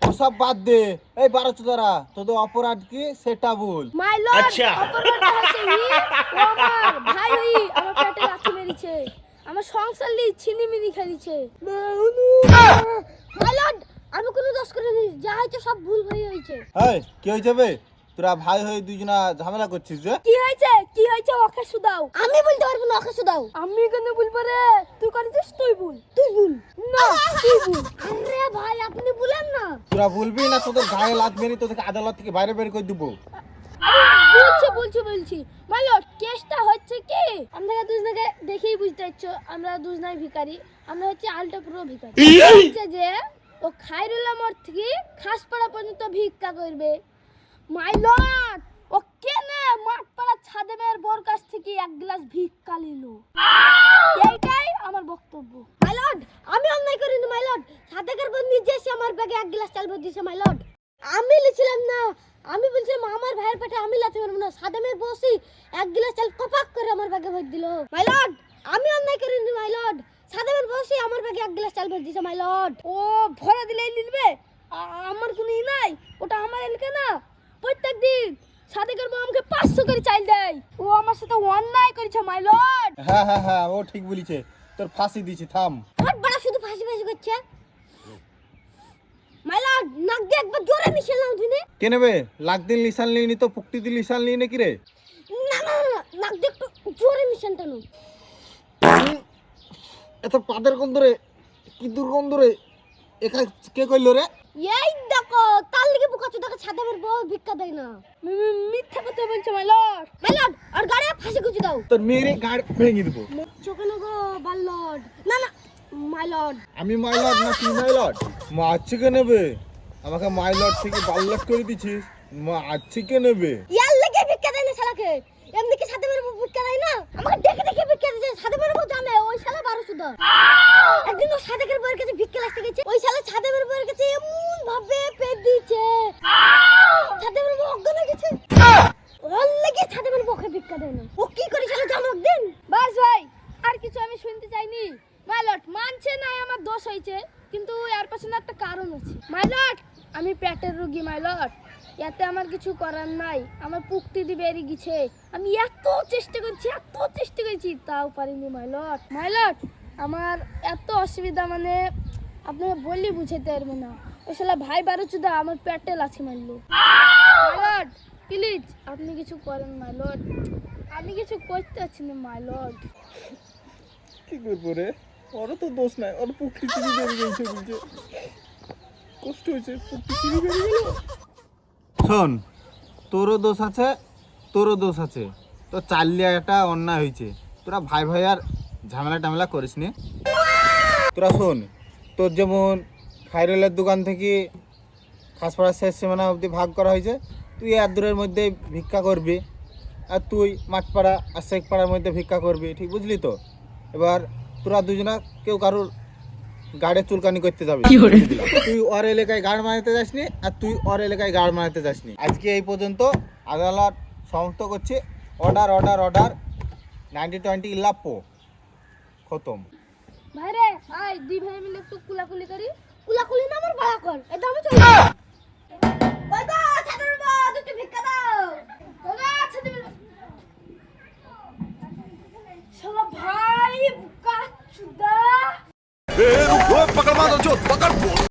ওসব বাদ দে। এই বারোচোদারা, তোদের অপরাধ কি সেটা বল। মাই লর্ড, অপরাধটা হচ্ছে ও আমার ভাই আমার পেটে লাথি মেরেছে, আমার সংসার লি ছিনিমিনি খেলিছে। মাই লর্ড, আমি কোনো দোষ করিনি, যা হয়েছে সব ভুল হয়েছে। এই কি হয়েছে বে? তোরা ভাই হয়ে দুজনা ঝামেলা করছিস যে? কি হয়েছে ওকে শুধাও। আমি বলতে পারবো না, ওকে শুধাও। আমি কেন বলবো রে? তুই করেছিস, তুই বল। না তুই বল। আরে ভাই আপনি বলেন না। তোরা বলবি না তোদের গায়ে লাত মেরে তোদেরকে আদালত থেকে বাইরে বের করে দিব? বলছি মাই লর্ড, কেসটা হচ্ছে কি, আমরা দুজনকে দেখেই বুঝতে পারছো আমরা দুজনাই ভিখারি। আমরা হচ্ছে আলটা পুরো ভিখারি। হচ্ছে যে ও খায়রুল্লাহ মোড় থেকে খাসপাড়া পর্যন্ত ভিক্ষা করবে। মাই লর্ড, ও কেনে মাঠপাড়া ছাদেমের বর কাছ থেকে এক গ্লাস ভিক্ষা নিল। এইটাই আমার বক্তব্য। মাই লর্ড, আমি অন্যায় করিনি মাই লর্ড। সাদেকের বোন নিজে এসে আমার ব্যাগে এক গ্লাস চাল ভরে দিয়েছে মাই লর্ড। আমি লিছিলাম না, আমি বলছিলাম আমার ভাইয়ের পেটে আমি লাথি মারবো না। সাদেমের বসি এক গ্লাস চাল কপাক করে আমার ব্যাগে ভরে দিল মাই লর্ড। আমি অন্যায় করিনি মাই লর্ড। সাদেমের বসি আমার ব্যাগে এক গ্লাস চাল ভরে দিয়েছে মাই লর্ড। ও ভরা দিলেই নিলবে, আমার কোনো ই নাই, ওটা আমার এলাকা না। প্রত্যেক দিন সাদেকের বউ আমাকে 500 করে চাল দেয়। ও আমার সাথে অন্যায় করেছে মাই লর্ড। হ্যাঁ ও ঠিক বলেছে, তোর ফাঁসি দিছি, থাম। হাত বড় শুধু ফাঁসি করছে মাই লর্ড। নাক দিয়ে একবার জোরে মিশাল না দিনে। কে নেবে? লাখ দিন লিসান লিনি তো পুক্তি দিন লিসান লিনি কি রে? না নাক দিয়ে একটু জোরে মিশাল টানো। এত পাদের গন্ধ রে, কি দুর্গন্ধ রে। একা কে কইলো রে? এই দেখো তার লিগে বুকাচ্ছ, দেখো সাদেমের বউ ভিক্ষা দেয় না। মিথ্যা কথা বলছো মাই লর্ড। আর গাড়ি ফাঁসি গুছি দাও। তোর মেরে গাড় ভেঙে দিব। চোখে না গো বাল লর্ড। না মাই লর্ড। আমি মাই লর্ড না তুই মাই লর্ড? মা আছে কে নেবে? আমাকে মাই লর্ড থেকে বাল্লট করে দিছিস, মা আছে কে নেবে? ইয়ার লেগে ভিক্ষা দেয় না শালাকে। এমনি কি সাদেমের বউ ভিক্ষা দেয় না? আমাকে দেখে ভিক্ষা দিয়েছে। সাদেমের বউ জানে ওই শালা 1200 দাও। একদিন ও সাদেকের বউয়ের কাছে ভিক্ষা লাগতে গেছে, ওই শালা সাদেমের বউয়ের কাছে এমন ভাবে পেট দিয়েছে, সাদেমের বউ অজ্ঞান হয়ে গেছে। ওর লেগে সাদেমের বউকে ভিক্ষা দেয় না। ও কি করেছিল জানো একদিন? বাস ভাই, আর কিছু আমি শুনতে চাইনি। মাই লর্ড মানছে না আমার দোষ হয়েছে, কিন্তু এর পেছনে একটা কারণ আছে মাই লর্ড। আমি পেটের রোগী মাই লর্ড, এতে আমার কিছু করার নাই। আমার পুক্তি দিয়ে বেরিয়ে গেছে। আমি এত চেষ্টা করেছি তাও পারিনি মাই লর্ড। আমার এত অসুবিধা, মানে আপনাকে বললে বুঝাতে পারবো না। ওই শালা ভাই বারোচুদা আমার পেটে লাথি মারলো মাই লর্ড। প্লিজ আপনি কিছু করেন মাই লর্ড, আমি কিছু করতে পারছি না মাই লর্ড। কি করবো রে? ওর তো দোষ নাই, ওর পুক্তি চিনি বেরিয়ে গেছে বলছে, কষ্ট হয়েছে, পুক্তি চিনি বেরিয়ে গেল। শোন, তোরও দোষ আছে, তো চালিয়া একটা অন্যায় হয়েছে। তোরা ভাই আর ঝামেলা করিস নি। তোরা শোন, তোর যেমন খায়রুলের দোকান থেকে খাসপাড়া শেষ সীমানা অবধি ভাগ করা হয়েছে, তুই এর দূরের মধ্যে ভিক্ষা করবি, আর তুই মাঠপাড়া আর শেখপাড়ার মধ্যে ভিক্ষা করবি, ঠিক বুঝলি তো? এবার তোরা দুজনা কেউ কারোর গাড়ে চুলকানি করতে যাবে। তুই ওর এলাকায় গাড় মারাতে যাসনি, আর তুই ওর এলাকায় গাড় মারাতে যাসনি। আজকে এই পর্যন্ত আদালত সমাপ্ত করছে। অর্ডার 90-20 ইলাপো খতম। ভাই রে আয়, দুই ভাই মিলে একটু কুলাকুলি করি। কুলাকুলি না আমার বাড়া কর, এটা আমি চলি। ওই গো ছাদের বউ, দুটো ভিক্ষা দাও। ওই গো ছাদের বউ। শালা ভাই বুকা চুদা। रुको पकड़ मारो जो पकड़